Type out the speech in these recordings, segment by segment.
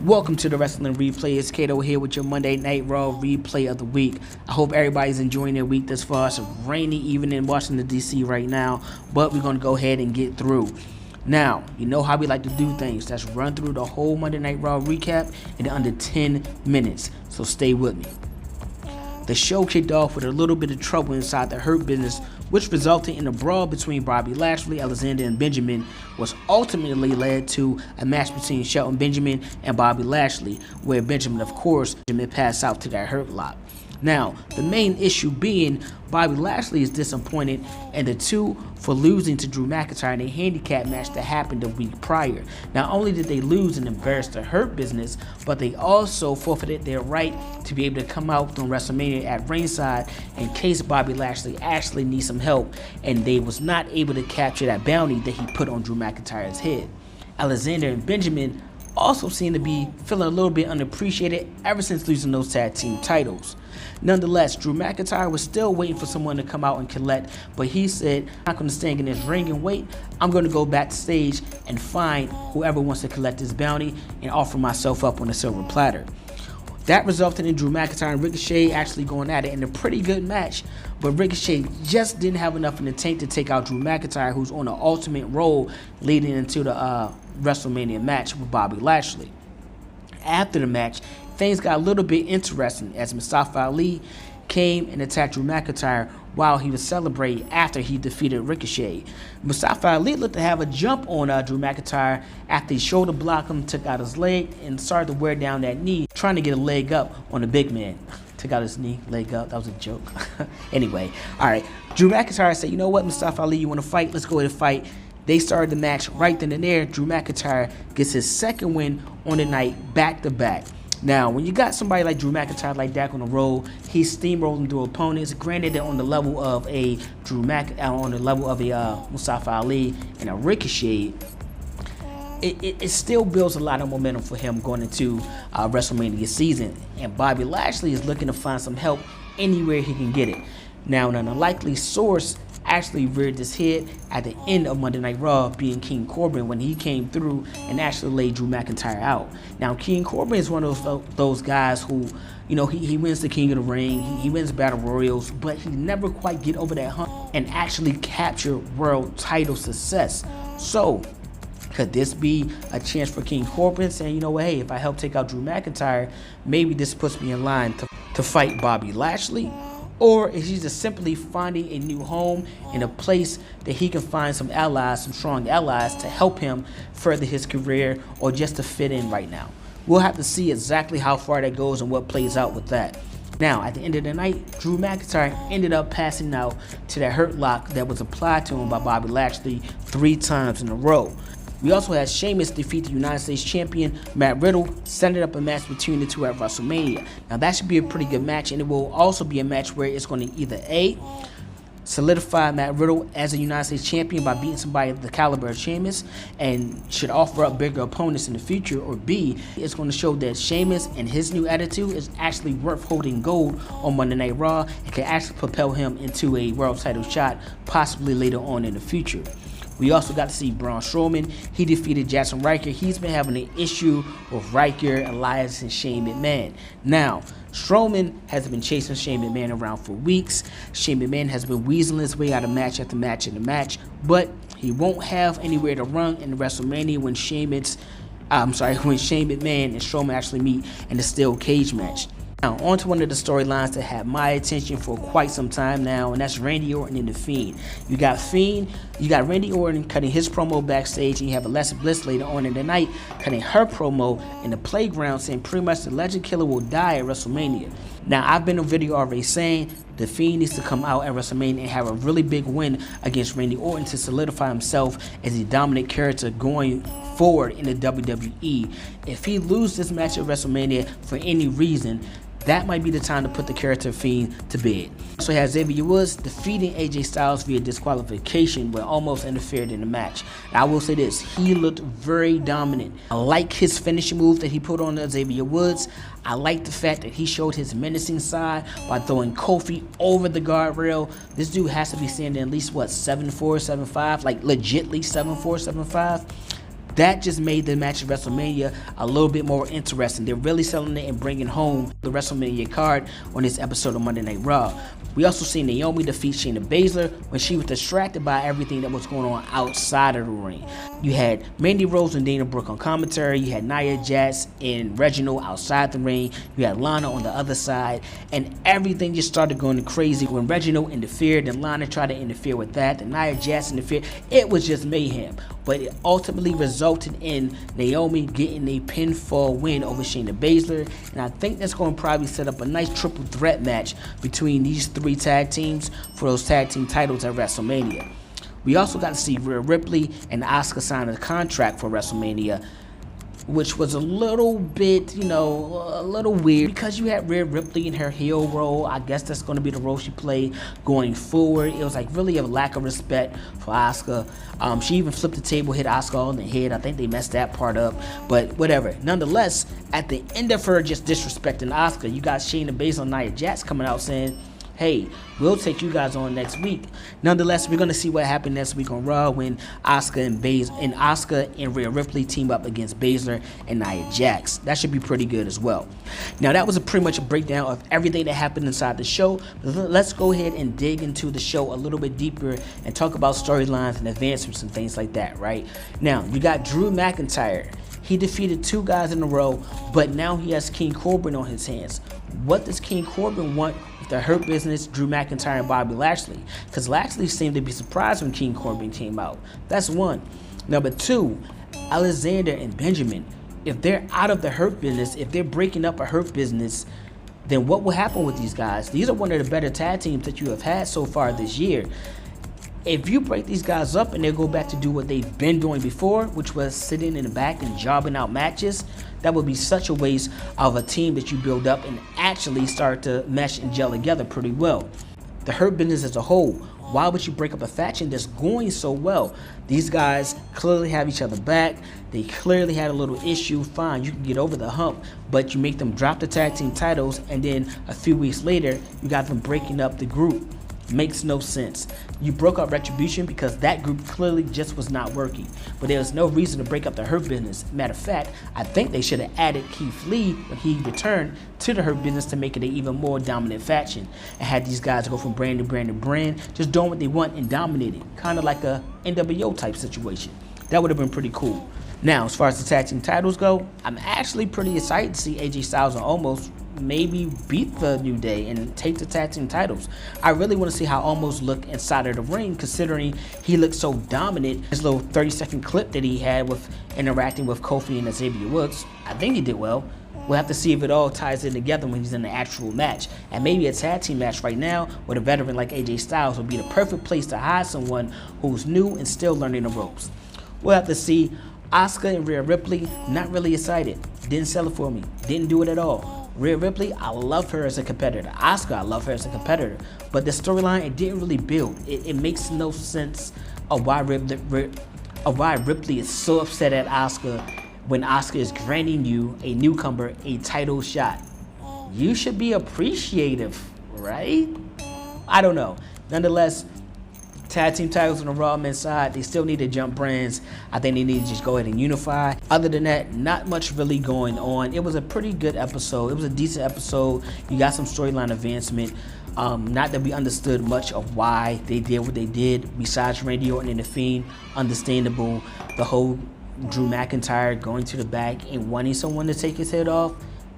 Welcome to the Wrestling Replay. It's Kato here with your Monday Night Raw replay of the week. I hope everybody's enjoying their week thus far. It's a rainy evening in Washington, D.C. right now, but we're going to go ahead and get through. Now, you know how we like to do things. Let's run through the whole Monday Night Raw recap in under 10 minutes, so stay with me. The show kicked off with a little bit of trouble inside the Hurt Business, which resulted in a brawl between Bobby Lashley, Alexander, and Benjamin, which ultimately led to a match between Shelton Benjamin and Bobby Lashley, where Benjamin, of course, passed out to that Hurt Lock. Now, the main issue being Bobby Lashley is disappointed and the two for losing to Drew McIntyre in a handicap match that happened a week prior. Not only did they lose and embarrass the Hurt Business, but they also forfeited their right to be able to come out on WrestleMania at ringside in case Bobby Lashley actually needs some help, and they was not able to capture that bounty that he put on Drew McIntyre's head. Alexander and Benjamin also seem to be feeling a little bit unappreciated ever since losing those tag team titles. Nonetheless, Drew McIntyre was still waiting for someone to come out and collect, but he said, I'm not going to stand in this ring and wait. I'm going to go backstage and find whoever wants to collect this bounty and offer myself up on a silver platter. That resulted in Drew McIntyre and Ricochet actually going at it in a pretty good match, but Ricochet just didn't have enough in the tank to take out Drew McIntyre, who's on an ultimate roll leading into the WrestleMania match with Bobby Lashley. After the match, things got a little bit interesting as Mustafa Ali came and attacked Drew McIntyre while he was celebrating after he defeated Ricochet. Mustafa Ali looked to have a jump on Drew McIntyre after he shoulder blocked him, took out his leg, and started to wear down that knee, trying to get a leg up on the big man. Took out his knee, leg up. That was a joke. Anyway, all right. Drew McIntyre said, you know what, Mustafa Ali, you want to fight? Let's go ahead and fight. They started the match right then and there. Drew McIntyre gets his second win on the night, back-to-back. Now, when you got somebody like Drew McIntyre like that on the roll, he's steamrolling through opponents. Granted that on the level of a Mustafa Ali and a Ricochet, it still builds a lot of momentum for him going into WrestleMania season. And Bobby Lashley is looking to find some help anywhere he can get it. Now, an unlikely source actually reared his head at the end of Monday Night Raw, being King Corbin, when he came through and actually laid Drew McIntyre out. Now, King Corbin is one of those guys who, you know, he wins the King of the Ring, he wins Battle Royals, but he never quite get over that hump and actually capture world title success. So, could this be a chance for King Corbin saying, you know what, hey, if I help take out Drew McIntyre, maybe this puts me in line to fight Bobby Lashley? Or is he just simply finding a new home in a place that he can find some allies, some strong allies to help him further his career or just to fit in right now? We'll have to see exactly how far that goes and what plays out with that. Now, at the end of the night, Drew McIntyre ended up passing out to that Hurt Lock that was applied to him by Bobby Lashley 3 times in a row. We also had Sheamus defeat the United States Champion Matt Riddle, setting up a match between the two at WrestleMania. Now, that should be a pretty good match, and it will also be a match where it's going to either A, solidify Matt Riddle as a United States Champion by beating somebody of the caliber of Sheamus and should offer up bigger opponents in the future, or B, it's going to show that Sheamus and his new attitude is actually worth holding gold on Monday Night Raw and can actually propel him into a world title shot possibly later on in the future. We also got to see Braun Strowman. He defeated Jackson Ryker. He's been having an issue with Ryker, Elias, and Shane McMahon. Now, Strowman has been chasing Shane McMahon around for weeks. Shane McMahon has been weaseling his way out of match after match after match, but he won't have anywhere to run in WrestleMania when Shane McMahon and Strowman actually meet in the steel cage match. Now, on to one of the storylines that had my attention for quite some time now, and that's Randy Orton and The Fiend. You got Randy Orton cutting his promo backstage, and you have Alexa Bliss later on in the night cutting her promo in the playground saying pretty much the Legend Killer will die at WrestleMania. Now, I've been on video already saying The Fiend needs to come out at WrestleMania and have a really big win against Randy Orton to solidify himself as a dominant character going forward in the WWE. If he loses this match at WrestleMania for any reason, that might be the time to put the character Fiend to bed. So he has Xavier Woods defeating AJ Styles via disqualification, but almost interfered in the match. And I will say this, he looked very dominant. I like his finishing move that he put on Xavier Woods. I like the fact that he showed his menacing side by throwing Kofi over the guardrail. This dude has to be standing at least, what, 7'4", 7'5", like legitly 7'4", 7'5". That just made the match at WrestleMania a little bit more interesting. They're really selling it and bringing home the WrestleMania card on this episode of Monday Night Raw. We also see Naomi defeat Shayna Baszler when she was distracted by everything that was going on outside of the ring. You had Mandy Rose and Dana Brooke on commentary. You had Nia Jax and Reginald outside the ring. You had Lana on the other side. And everything just started going crazy when Reginald interfered and Lana tried to interfere with that. And Nia Jax interfered. It was just mayhem. But it ultimately resulted in Naomi getting a pinfall win over Shayna Baszler. And I think that's going to probably set up a nice triple threat match between these three tag teams for those tag team titles at WrestleMania. We also got to see Rhea Ripley and Asuka sign a contract for WrestleMania, which was a little bit, a little weird because you had Rhea Ripley in her heel role. I guess that's going to be the role she played going forward. It was like really a lack of respect for Asuka. She even flipped the table, hit Asuka on the head. I think they messed that part up, but whatever. Nonetheless, at the end of her just disrespecting Asuka, you got Shayna Baszler and Nia Jax coming out saying, hey, we'll take you guys on next week. Nonetheless, we're going to see what happened next week on Raw when Asuka and Rhea Ripley team up against Baszler and Nia Jax. That should be pretty good as well. Now, that was pretty much a breakdown of everything that happened inside the show. Let's go ahead and dig into the show a little bit deeper and talk about storylines and advancements and things like that, right? Now, you got Drew McIntyre. He defeated two guys in a row, but now he has King Corbin on his hands. What does King Corbin want with the Hurt Business, Drew McIntyre, and Bobby Lashley? Because Lashley seemed to be surprised when King Corbin came out. That's one. Number two, Alexander and Benjamin. If they're out of the Hurt Business, if they're breaking up a Hurt Business, then what will happen with these guys? These are one of the better tag teams that you have had so far this year. If you break these guys up and they go back to do what they've been doing before, which was sitting in the back and jobbing out matches, that would be such a waste of a team that you build up and actually start to mesh and gel together pretty well. The Hurt Business as a whole, why would you break up a faction that's going so well? These guys clearly have each other back. They clearly had a little issue. Fine, you can get over the hump, but you make them drop the tag team titles, and then a few weeks later, you got them breaking up the group. Makes no sense. You broke up Retribution because that group clearly just was not working. But there was no reason to break up the Hurt Business. Matter of fact, I think they should have added Keith Lee when he returned to the Hurt Business to make it an even more dominant faction. And had these guys go from brand to brand to brand, just doing what they want and dominating. Kind of like a NWO type situation. That would have been pretty cool. Now, as far as the tag team titles go, I'm actually pretty excited to see AJ Styles and Omos maybe beat the New Day and take the tag team titles. I really want to see how Omos look inside of the ring, considering he looked so dominant. His little 30-second clip that he had with interacting with Kofi and Xavier Woods, I think he did well. We'll have to see if it all ties in together when he's in the actual match. And maybe a tag team match right now with a veteran like AJ Styles would be the perfect place to hire someone who's new and still learning the ropes. We'll have to see. Asuka and Rhea Ripley, not really excited. Didn't sell it for me. Didn't do it at all. Rhea Ripley, I love her as a competitor. Asuka, I love her as a competitor. But the storyline, it didn't really build. It makes no sense of why Ripley is so upset at Asuka when Asuka is granting you, a newcomer, a title shot. You should be appreciative, right? I don't know. Nonetheless, tag team titles on the Raw men's side, they still need to jump brands. I think they need to just go ahead and unify. Other than that, not much really going on. It was a pretty good episode. It was a decent episode. You got some storyline advancement. Not that we understood much of why they did what they did, besides Randy Orton and The Fiend. Understandable. The whole Drew McIntyre going to the back and wanting someone to take his head off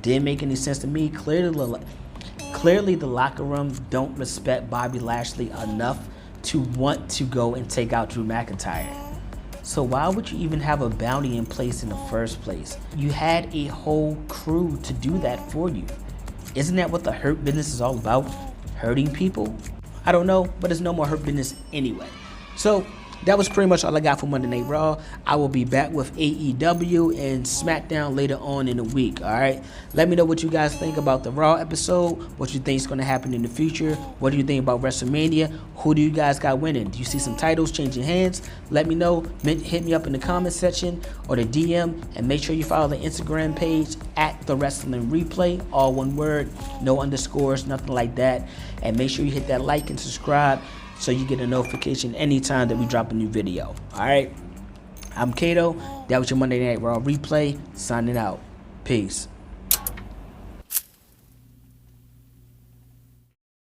didn't make any sense to me. Clearly the locker room don't respect Bobby Lashley enough to want to go and take out Drew McIntyre. So why would you even have a bounty in place in the first place? You had a whole crew to do that for you. Isn't that what the Hurt Business is all about? Hurting people? I don't know, but it's no more Hurt Business anyway. So that was pretty much all I got for Monday Night Raw. I will be back with AEW and SmackDown later on in the week, all right? Let me know what you guys think about the Raw episode, what you think is going to happen in the future, what do you think about WrestleMania, who do you guys got winning? Do you see some titles changing hands? Let me know. Hit me up in the comment section or the DM, and make sure you follow the Instagram page at The Wrestling Replay, all one word, no underscores, nothing like that. And make sure you hit that like and subscribe so you get a notification anytime that we drop a new video. All right, I'm Kato. That was your Monday Night Raw replay. Signing out. Peace.